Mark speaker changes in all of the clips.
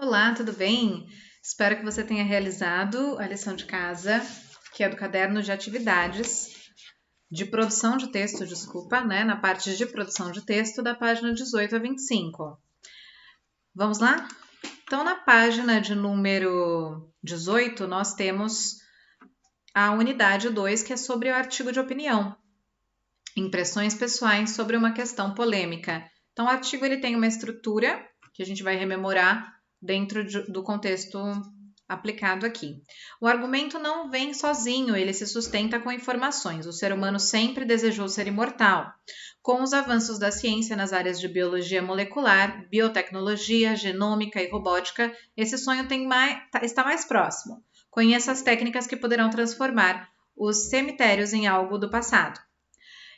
Speaker 1: Olá, tudo bem? Espero que você tenha realizado a lição de casa, que é do caderno de atividades de produção de texto, desculpa, né? Na parte de produção de texto da página 18 a 25. Vamos lá? Então, na página de número 18, nós temos a unidade 2, que é sobre o artigo de opinião. Impressões pessoais sobre uma questão polêmica. Então, o artigo ele tem uma estrutura que a gente vai rememorar dentro do contexto aplicado aqui. O argumento não vem sozinho, ele se sustenta com informações. O ser humano sempre desejou ser imortal. Com os avanços da ciência nas áreas de biologia molecular, biotecnologia, genômica e robótica, esse sonho está mais próximo. Conheça as técnicas que poderão transformar os cemitérios em algo do passado.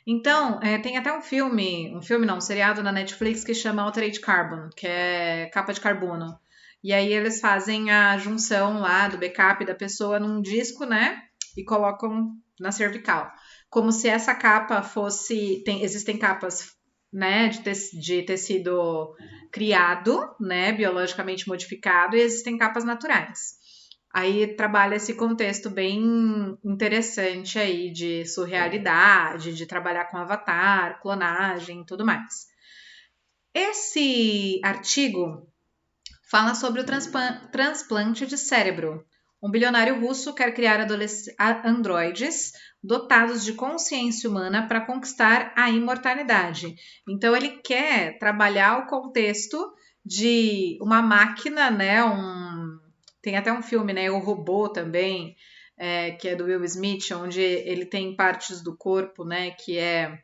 Speaker 1: Então, tem até um seriado na Netflix que chama Altered Carbon, que é capa de carbono. E aí eles fazem a junção lá do backup da pessoa num disco, né? E colocam na cervical. Como se essa capa fosse... Existem capas, né, de tecido criado, né, biologicamente modificado, e existem capas naturais. Aí trabalha esse contexto bem interessante aí de surrealidade, de trabalhar com avatar, clonagem e tudo mais. Esse artigo fala sobre o transplante de cérebro. Um bilionário russo quer criar androides dotados de consciência humana para conquistar a imortalidade. Então ele quer trabalhar o contexto de uma máquina, né, tem até um filme, né? O Robô também, que é do Will Smith, onde ele tem partes do corpo, né? Que é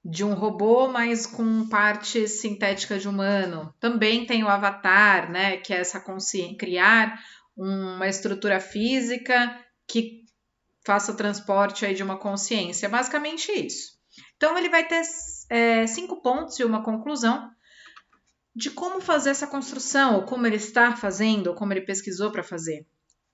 Speaker 1: de um robô, mas com parte sintética de humano. Também tem o Avatar, né? Que é essa consciência, criar uma estrutura física que faça o transporte aí de uma consciência. Basicamente isso. Então ele vai ter 5 pontos e uma conclusão de como fazer essa construção, ou como ele está fazendo, ou como ele pesquisou para fazer.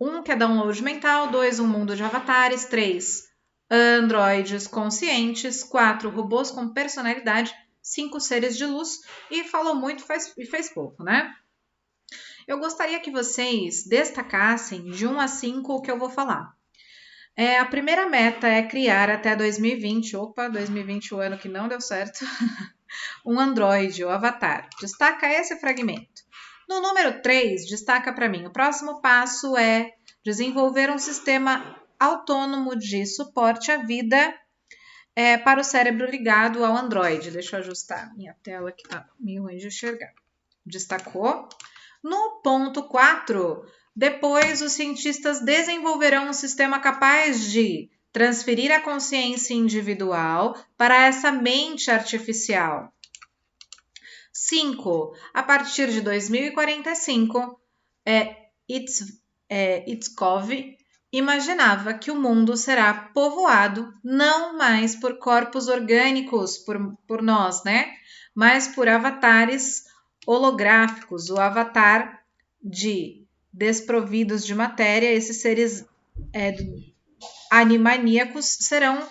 Speaker 1: 1, que é download mental. 2, um mundo de avatares. 3, androides conscientes. 4, robôs com personalidade. 5, seres de luz. E falou muito e fez pouco, né? Eu gostaria que vocês destacassem de 1 a 5 o que eu vou falar. A primeira meta é criar até 2020. Opa, 2020 o ano que não deu certo. Um androide ou avatar. Destaca esse fragmento. No número 3, destaca para mim, o próximo passo é desenvolver um sistema autônomo de suporte à vida para o cérebro ligado ao androide. Deixa eu ajustar minha tela que está meio ruim de enxergar. Destacou. No ponto 4, depois os cientistas desenvolverão um sistema capaz de transferir a consciência individual para essa mente artificial. 5. A partir de 2045, Itzkov imaginava que o mundo será povoado não mais por corpos orgânicos, por nós, né? Mas por avatares holográficos, o avatar desprovidos de matéria. Esses seres animaníacos serão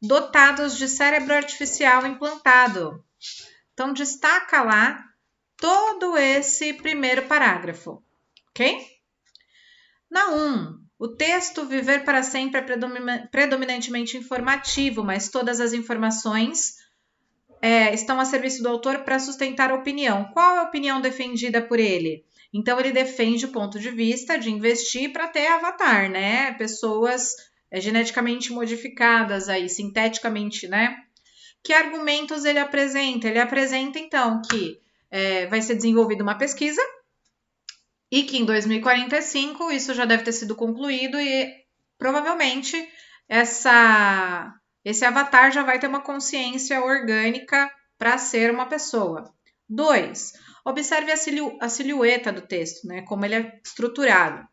Speaker 1: dotados de cérebro artificial implantado. Então, destaca lá todo esse primeiro parágrafo, ok? Na 1, o texto Viver para Sempre é predominantemente informativo, mas todas as informações estão a serviço do autor para sustentar a opinião. Qual é a opinião defendida por ele? Então, ele defende o ponto de vista de investir para ter avatar, né? Pessoas geneticamente modificadas aí, sinteticamente, né? Que argumentos ele apresenta? Ele apresenta, então, que vai ser desenvolvida uma pesquisa e que em 2045 isso já deve ter sido concluído e provavelmente esse avatar já vai ter uma consciência orgânica para ser uma pessoa. 2. Observe a silhueta do texto, né, como ele é estruturado,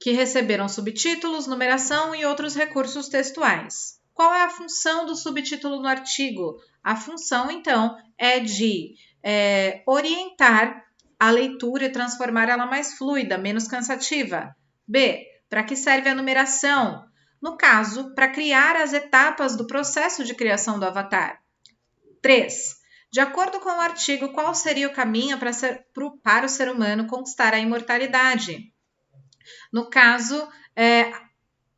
Speaker 1: que receberam subtítulos, numeração e outros recursos textuais. Qual é a função do subtítulo no artigo? A função, então, é de orientar a leitura e transformar ela mais fluida, menos cansativa. B. Para que serve a numeração? No caso, para criar as etapas do processo de criação do avatar. 3. De acordo com o artigo, qual seria o caminho para o ser humano conquistar a imortalidade? No caso,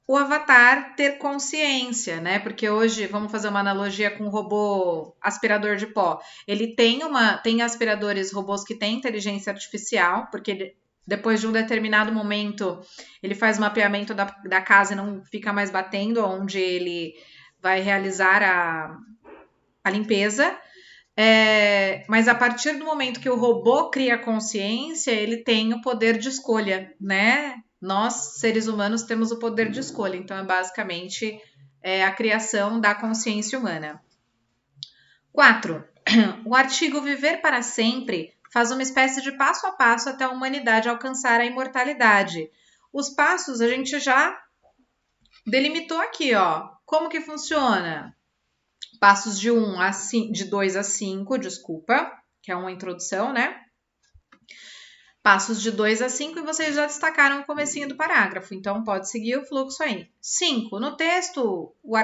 Speaker 1: o avatar ter consciência, né? Porque hoje, vamos fazer uma analogia com o robô aspirador de pó. Ele tem aspiradores robôs que têm inteligência artificial, porque depois de um determinado momento ele faz o mapeamento da casa e não fica mais batendo onde ele vai realizar a limpeza. Mas a partir do momento que o robô cria consciência, ele tem o poder de escolha, né? Nós, seres humanos, temos o poder de escolha. Então, é basicamente a criação da consciência humana. 4. O artigo Viver para Sempre faz uma espécie de passo a passo até a humanidade alcançar a imortalidade. Os passos a gente já delimitou aqui, ó. Como que funciona? Passos de 2 a 5, desculpa, que é uma introdução, né? Passos de 2 a 5 e vocês já destacaram o comecinho do parágrafo, então pode seguir o fluxo aí. 5. No texto, o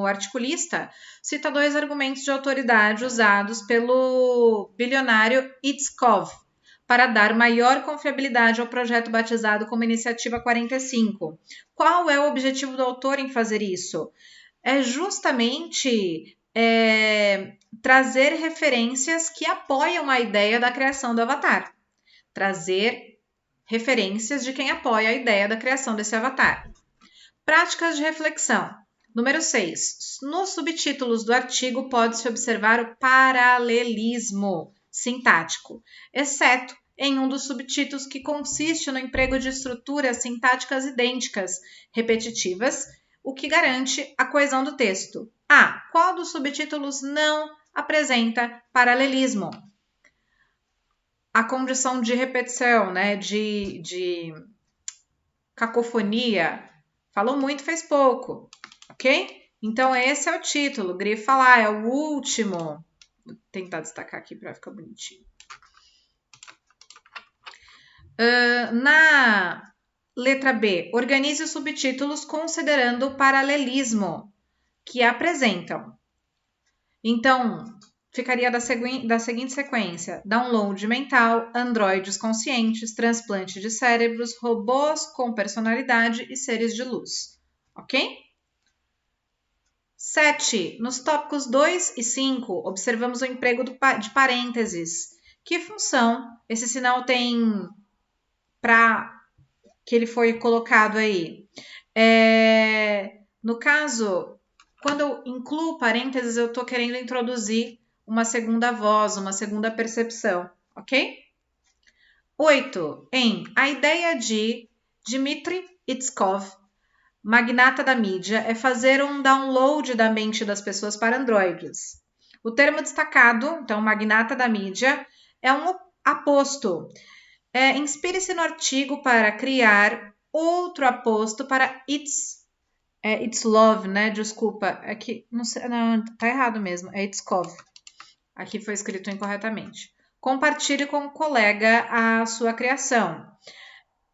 Speaker 1: articulista cita 2 argumentos de autoridade usados pelo bilionário Itzkov para dar maior confiabilidade ao projeto batizado como Iniciativa 45. Qual é o objetivo do autor em fazer isso? É justamente trazer referências que apoiam a ideia da criação do avatar. Trazer referências de quem apoia a ideia da criação desse avatar. Práticas de reflexão. Número 6. Nos subtítulos do artigo pode-se observar o paralelismo sintático, exceto em um dos subtítulos que consiste no emprego de estruturas sintáticas idênticas, repetitivas, o que garante a coesão do texto. Qual dos subtítulos não apresenta paralelismo? A condição de repetição, né, de cacofonia, falou muito, fez pouco, ok? Então, esse é o título, grifa lá, é o último. Vou tentar destacar aqui para ficar bonitinho. Na letra B, organize os subtítulos considerando o paralelismo que apresentam. Então, ficaria da seguinte sequência: download mental, androides conscientes, transplante de cérebros, robôs com personalidade e seres de luz. Ok? 7. Nos tópicos 2 e 5, observamos o emprego de parênteses. Que função esse sinal tem para que ele foi colocado aí? No caso, quando eu incluo parênteses, eu estou querendo introduzir uma segunda voz, uma segunda percepção, ok? 8. A ideia de Dmitry Itzkov, magnata da mídia, é fazer um download da mente das pessoas para androides. O termo destacado, então, magnata da mídia, é um aposto. Inspire-se no artigo para criar outro aposto para It's Love, né? Desculpa. Aqui, não sei, não, tá errado mesmo. É Itzkov. Aqui foi escrito incorretamente. Compartilhe com o colega a sua criação.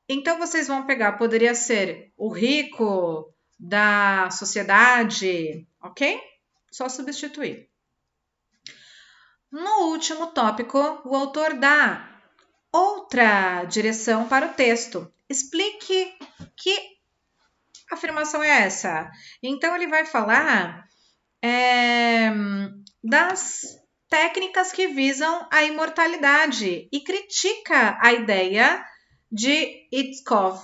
Speaker 1: Então, vocês vão pegar, poderia ser o rico da sociedade, ok? Só substituir. No último tópico, o autor dá outra direção para o texto. Explique que afirmação é essa. Então, ele vai falar das técnicas que visam a imortalidade e critica a ideia de Itzkov,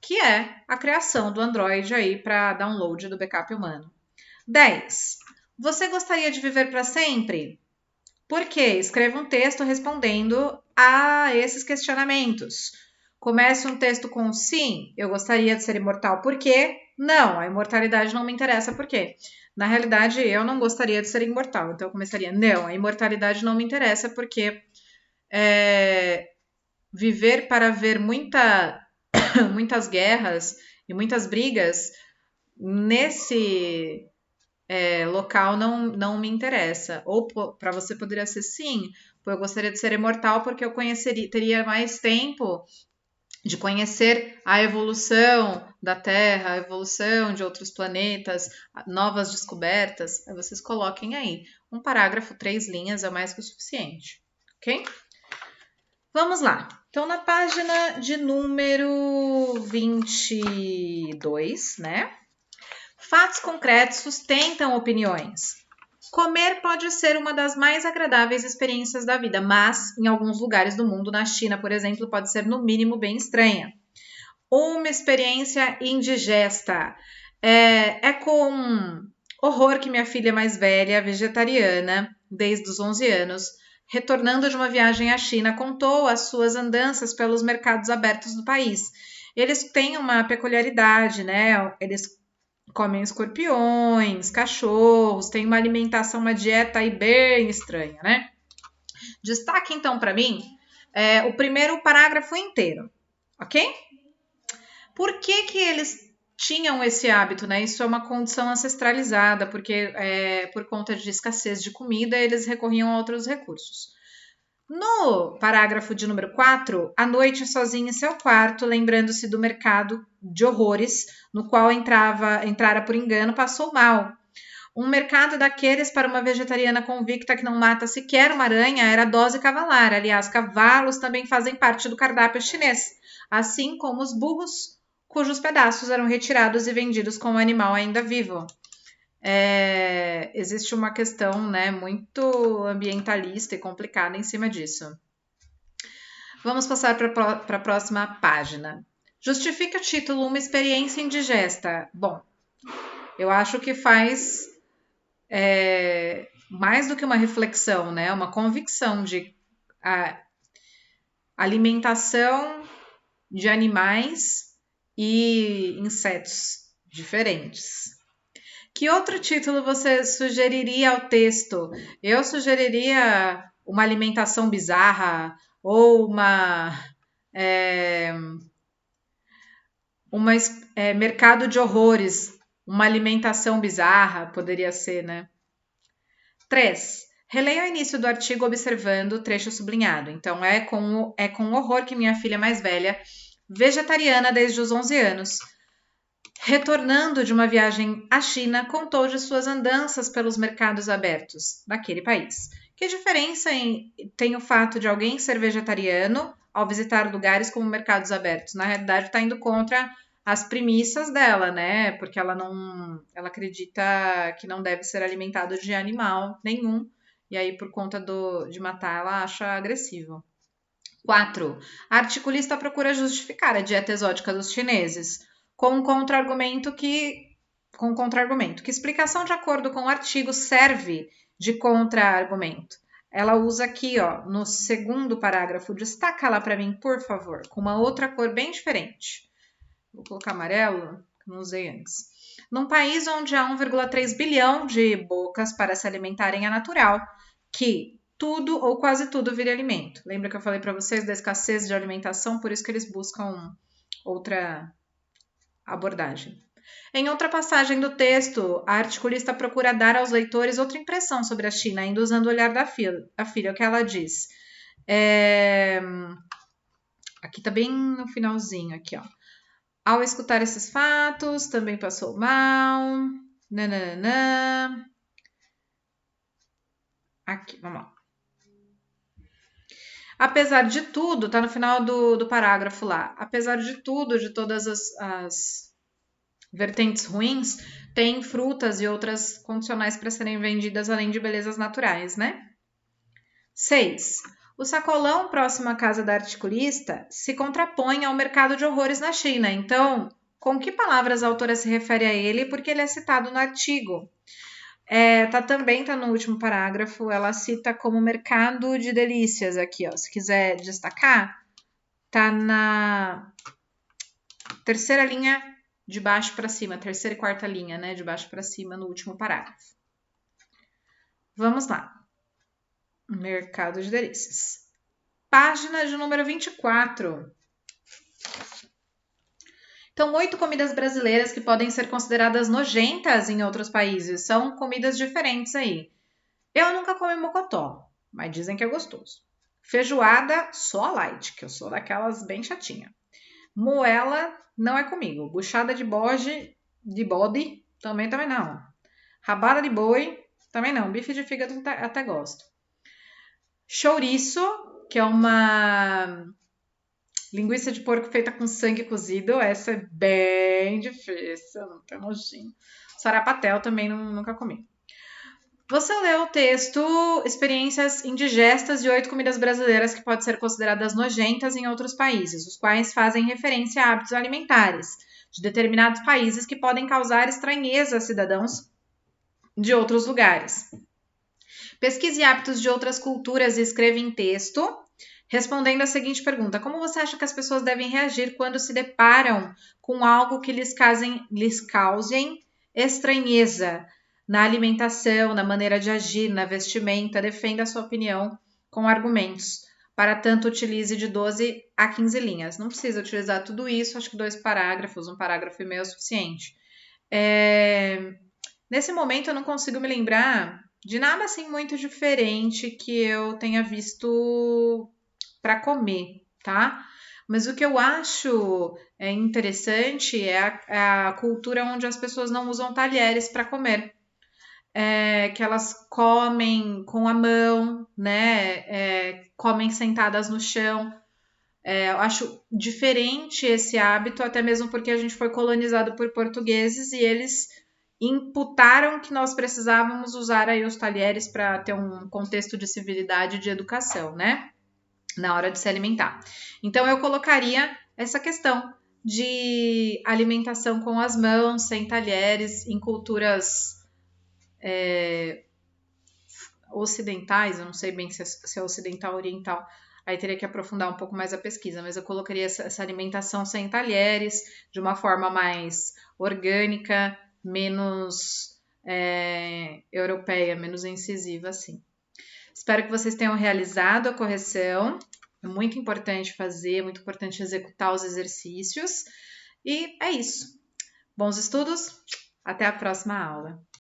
Speaker 1: que é a criação do Android aí para download do backup humano. 10. Você gostaria de viver para sempre? Por quê? Escreva um texto respondendo a esses questionamentos. Comece um texto com sim, eu gostaria de ser imortal. Por quê? Não, a imortalidade não me interessa. Por quê? Na realidade, eu não gostaria de ser imortal. Então, eu começaria, não, a imortalidade não me interessa porque viver para ver muitas guerras e muitas brigas nesse local não me interessa. Ou para você poderia ser sim, eu gostaria de ser imortal porque eu teria mais tempo de conhecer a evolução da Terra, a evolução de outros planetas, novas descobertas. Vocês coloquem aí. Um parágrafo, 3 linhas é mais que o suficiente, ok? Vamos lá. Então, na página de número 22, né? Fatos concretos sustentam opiniões. Comer pode ser uma das mais agradáveis experiências da vida, mas em alguns lugares do mundo, na China, por exemplo, pode ser no mínimo bem estranha. Uma experiência indigesta. É com horror que minha filha mais velha, vegetariana, desde os 11 anos, retornando de uma viagem à China, contou as suas andanças pelos mercados abertos do país. Eles têm uma peculiaridade, né? Eles comem escorpiões, cachorros, têm uma alimentação, uma dieta aí bem estranha, né? Destaque então para mim o primeiro parágrafo inteiro, ok? Por que eles tinham esse hábito, né? Isso é uma condição ancestralizada, porque por conta de escassez de comida, eles recorriam a outros recursos. No parágrafo de número 4, à noite sozinha em seu quarto, lembrando-se do mercado de horrores, no qual entrara por engano, passou mal. Um mercado daqueles para uma vegetariana convicta que não mata sequer uma aranha era dose cavalar. Aliás, cavalos também fazem parte do cardápio chinês, assim como os burros, cujos pedaços eram retirados e vendidos como animal ainda vivo. Existe uma questão, né, muito ambientalista e complicada em cima disso. Vamos passar para a próxima página. Justifique o título Uma Experiência Indigesta. Bom, eu acho que faz mais do que uma reflexão, né, uma convicção de alimentação de animais e insetos diferentes. Que outro título você sugeriria ao texto? Eu sugeriria uma alimentação bizarra ou mercado de horrores, uma alimentação bizarra, poderia ser, né? 3. Releia o início do artigo observando o trecho sublinhado. Então, é com horror que minha filha mais velha, vegetariana desde os 11 anos, retornando de uma viagem à China, contou de suas andanças pelos mercados abertos daquele país. Que diferença tem o fato de alguém ser vegetariano ao visitar lugares como mercados abertos? Na realidade, está indo contra as premissas dela, né? Porque ela acredita que não deve ser alimentado de animal nenhum. E aí, por conta de matar, ela acha agressivo. 4. A articulista procura justificar a dieta exótica dos chineses com um contra-argumento que explicação de acordo com o artigo serve de contra-argumento. Ela usa aqui, ó, no segundo parágrafo, destaca lá para mim, por favor, com uma outra cor bem diferente. Vou colocar amarelo, que não usei antes. Num país onde há 1,3 bilhão de bocas para se alimentarem, é natural que tudo ou quase tudo vire alimento. Lembra que eu falei para vocês da escassez de alimentação, por isso que eles buscam outra abordagem. Em outra passagem do texto, a articulista procura dar aos leitores outra impressão sobre a China, ainda usando o olhar da filha. O que ela diz? Aqui tá bem no finalzinho, aqui, ó. Ao escutar esses fatos, também passou mal. Nananã. Aqui, vamos lá. Apesar de tudo, tá no final do parágrafo lá. Apesar de tudo, de todas as vertentes ruins, tem frutas e outras condicionais para serem vendidas, além de belezas naturais, né? 6. O sacolão próximo à casa da articulista se contrapõe ao mercado de horrores na China. Então, com que palavras a autora se refere a ele? Porque ele é citado no artigo. Também tá no último parágrafo, ela cita como mercado de delícias aqui, ó. Se quiser destacar, tá na terceira linha de baixo para cima, terceira e quarta linha, né, de baixo para cima no último parágrafo. Vamos lá. Mercado de delícias. Página de número 24. Então, 8 comidas brasileiras que podem ser consideradas nojentas em outros países. São comidas diferentes aí. Eu nunca comi mocotó, mas dizem que é gostoso. Feijoada, só light, que eu sou daquelas bem chatinha. Moela, não é comigo. Buchada de bode, também não. Rabada de boi, Também não. Bife de fígado até gosto. Chouriço, que é uma linguiça de porco feita com sangue cozido. Essa é bem difícil, não tem nojinho. Sarapatel também nunca comi. Você leu o texto Experiências Indigestas de 8 comidas brasileiras que podem ser consideradas nojentas em outros países, os quais fazem referência a hábitos alimentares de determinados países que podem causar estranheza a cidadãos de outros lugares. Pesquise hábitos de outras culturas e escreva em texto, respondendo a seguinte pergunta: como você acha que as pessoas devem reagir quando se deparam com algo que lhes causem estranheza na alimentação, na maneira de agir, na vestimenta? Defenda a sua opinião com argumentos. Para tanto, utilize de 12 a 15 linhas. Não precisa utilizar tudo isso, acho que 2 parágrafos, 1 parágrafo e meio é o suficiente. Nesse momento, eu não consigo me lembrar de nada assim muito diferente que eu tenha visto para comer, tá? Mas o que eu acho interessante é a cultura onde as pessoas não usam talheres para comer. Que elas comem com a mão, né? Comem sentadas no chão. Eu acho diferente esse hábito, até mesmo porque a gente foi colonizado por portugueses e eles imputaram que nós precisávamos usar aí os talheres para ter um contexto de civilidade e de educação, né? Na hora de se alimentar. Então, eu colocaria essa questão de alimentação com as mãos, sem talheres, em culturas ocidentais, eu não sei bem se é ocidental ou oriental, aí teria que aprofundar um pouco mais a pesquisa, mas eu colocaria essa alimentação sem talheres, de uma forma mais orgânica, menos europeia, menos incisiva, assim. Espero que vocês tenham realizado a correção. É muito importante fazer, é muito importante executar os exercícios. E é isso. Bons estudos, até a próxima aula.